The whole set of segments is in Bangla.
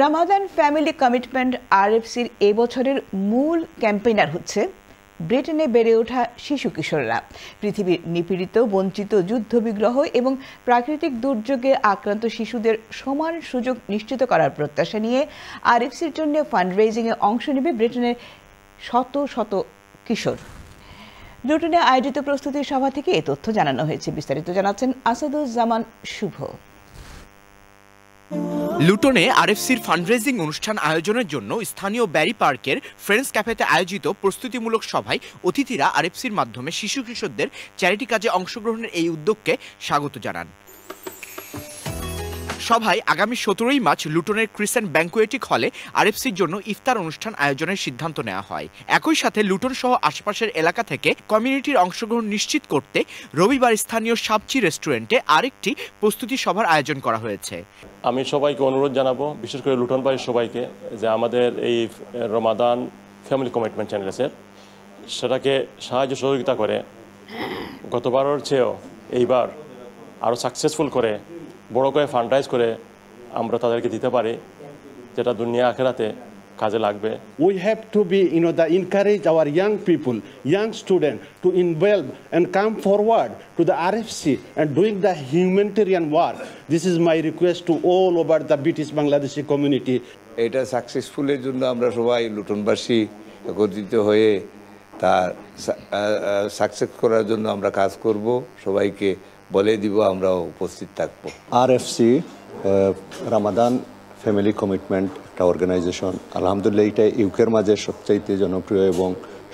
রামাদান ফ্যামিলি কমিটমেন্ট আরএফসির এবছরের মূল ক্যাম্পেইনার হচ্ছে ব্রিটেনে বেড়ে ওঠা শিশু কিশোররা। পৃথিবীর নিপীড়িত, বঞ্চিত, যুদ্ধবিগ্রহ এবং প্রাকৃতিক দুর্যোগে আক্রান্ত শিশুদের সমান সুযোগ নিশ্চিত করার প্রত্যাশা নিয়ে আরএফসির জন্য ফান্ডরেজিংয়ে অংশ নেবে ব্রিটেনের শত শত কিশোর। লুটনে আয়োজিত প্রস্তুতি সভা থেকে এ তথ্য জানানো হয়েছে। বিস্তারিত জানাচ্ছেন আসাদুজ্জামান শুভ। লুটনে আরএফসির ফান্ডরেজিং অনুষ্ঠান আয়োজনের জন্য স্থানীয় ব্যারি পার্কের ফ্রেন্ডস ক্যাফেতে আয়োজিত প্রস্তুতিমূলক সভায় অতিথিরা আরএফসির মাধ্যমে শিশু কিশোরদের চ্যারিটি কাজে অংশগ্রহণের এই উদ্যোগকে স্বাগত জানান। সভায় আগামী 17ই মার্চ লুটনের ক্রিসেন্ট ব্যাংকুয়েটিক হলে আরএফসির জন্য ইফতার অনুষ্ঠান আয়োজনের সিদ্ধান্ত নেওয়া হয়। একই সাথে লুটন সহ আশপাশের এলাকা থেকে কমিউনিটির অংশগ্রহণ নিশ্চিত করতে রবিবার স্থানীয় সাবচি রেস্টুরেন্টে আরেকটি প্রস্তুতি সভার আয়োজন করা হয়েছে। আমি সবাইকে অনুরোধ জানাবো, বিশেষ করে লুটন বাড়ির সবাইকে, যে আমাদের এই রমাদান ফ্যামিলি কমিটমেন্ট চ্যানেলের সেটাকে সাহায্য সহযোগিতা করে গতবারের চেয়েও এইবার আরও সাকসেসফুল করে বড় করে ফান্ডরাইজ করে আমরা তাদেরকে দিতে পারি, যেটা দুনিয়া আখেরাতে কাজে লাগবে। We have to be, encourage our young people, young students to involve and come forward to the RFC and doing the humanitarian work. This is my request to all over the British Bangladeshi community. এটা সাকসেসফুলের জন্য আমরা সবাই লুটনবাসী একত্রিত হয়ে তার সাকসেস করার জন্য আমরা কাজ করব। সবাইকে বলে দিব, আমরাও উপস্থিত থাকবো। আরএফসি রামাদান ফ্যামিলি কমিটমেন্ট একটা অর্গানাইজেশন। আলহামদুলিল্লাহ এটা ইউকের মাঝে সবচাইতে জনপ্রিয় এবং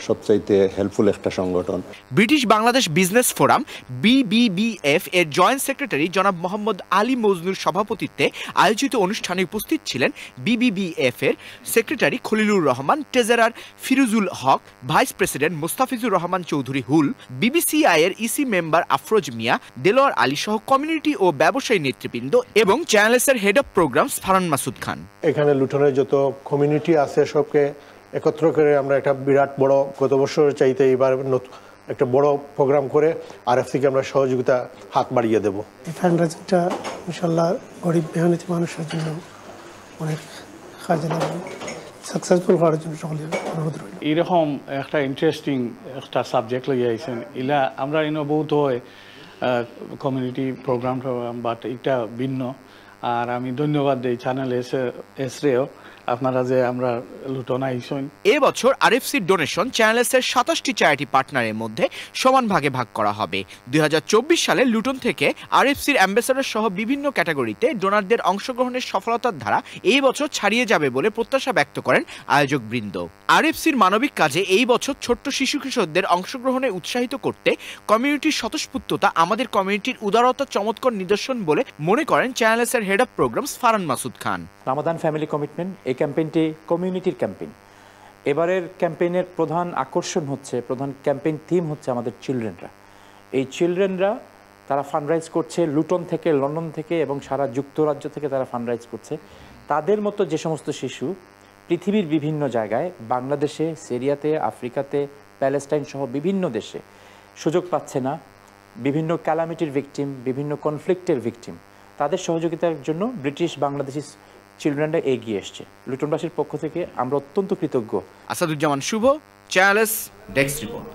সবচাইতে হেল্পফুল একটা সংগঠন। British Bangladesh business forum BBBF এর জয়েন্ট সেক্রেটারি জনাব মোহাম্মদ আলী মজনুর সভাপতিত্বে আয়োজিত অনুষ্ঠানে উপস্থিত ছিলেন BBBF এর secretary Khalilur Rahman, treasurer Firujul Haque, vice president Mostafizur Rahman Chowdhury হুল, BBCI এর ইসি মেম্বার আফরোজ মিয়া, দেলোয়ার আলী সহ কমিউনিটি ও ব্যবসায়ী নেতৃবৃন্দ এবং চ্যানেলসের head of programmes Farhan Masud Khan. এখানে লুটনের যত কমিউনিটি আছে সবকে একত্র করে আমরা একটা বিরাট বড়, গত বছরের চাইতে এবার একটা বড় প্রোগ্রাম করে আরএফসিকে আমরা সহযোগিতা হাত বাড়িয়ে দেব। এই ফান্ডরেজিংটা ইনশাআল্লাহ গরিব মেহনতি মানুষের জন্য অনেক কাজে লাগবে। সাকসেসফুল হওয়ার জন্য সকলের অনুরোধ রইল। এরকম একটা ইন্টারেস্টিং একটা সাবজেক্ট লইয়া আইছেন, ইলা আমরা বহুত হয় কমিউনিটি প্রোগ্রাম, বাট এটা ভিন্ন। আর আমি ধন্যবাদ দিই চ্যানেল এসরেও, আপনারা যে আমরা লুটন আইসন। এবছর আরএফসির ডোনেশন চ্যানেলসের 27টি চ্যারিটি পার্টনারের মধ্যে সমান ভাগে ভাগ করা হবে। 2024 সালে লুটন থেকে আরএফসির অ্যাম্বাসেডর সহ বিভিন্ন ক্যাটাগরিতে ডোনারদের অংশগ্রহণের সফলতার ধারা এই বছর ছাড়িয়ে যাবে বলে প্রত্যাশা ব্যক্ত করেন আয়োজক বৃন্দ। আরএফসির মানবিক কাজে এই বছর ছোট্ট শিশু কিশোরদের অংশগ্রহণে উৎসাহিত করতে কমিউনিটির স্বতঃস্ফূর্ততা আমাদের কমিউনিটির উদারতা চমৎকার নিদর্শন বলে মনে করেন চ্যানেলসের head of programmes Farhan Masud Khan. Ramadan family commitment এই ক্যাম্পেইনটি কমিউনিটির ক্যাম্পেইন। এবারের ক্যাম্পেইনের প্রধান আকর্ষণ হচ্ছে, প্রধান ক্যাম্পেইন থিম হচ্ছে আমাদের চিলড্রেনরা। এই চিলড্রেনরা তারা ফান্ডরাইজ করছে লুটন থেকে, লন্ডন থেকে এবং সারা যুক্তরাজ্য থেকে তারা ফান্ডরাইজ করছে। তাদের মতো যে সমস্ত শিশু পৃথিবীর বিভিন্ন জায়গায়, বাংলাদেশে, সিরিয়াতে, আফ্রিকাতে, প্যালেস্টাইন সহ বিভিন্ন দেশে সুযোগ পাচ্ছে না, বিভিন্ন ক্যালামিটির ভিকটিম, বিভিন্ন কনফ্লিক্টের ভিকটিম, তাদের সহযোগিতার জন্য ব্রিটিশ বাংলাদেশি চিলড্রেনরা এগিয়ে এসছে। লুটনবাসীর পক্ষ থেকে আমরা অত্যন্ত কৃতজ্ঞ। আসাদুজ্জামান শুভ, চ্যানেলস ডেস্ক রিপোর্ট।